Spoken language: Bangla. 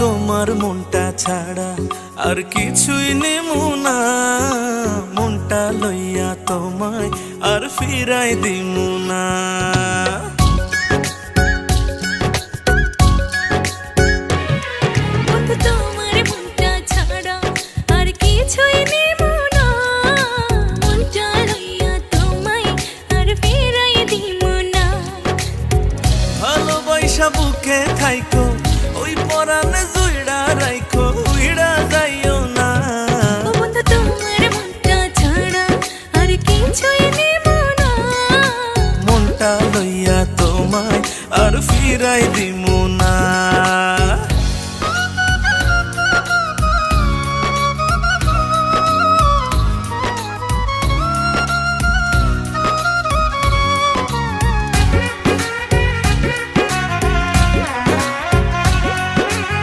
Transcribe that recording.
তোমার মনটা ছাড়া আর কিছুই নেমু না, মনটা লইয়া তোমায় আর ফিরাই দিমু না। তোমার মনটা ছাড়া আর কিছুই নেব না, মনটা লইয়া তোমায় আর ফিরাই দিব না। ভালোবাসা বুকে থাইকো ওই পরাণে জুইড়া রাইকো।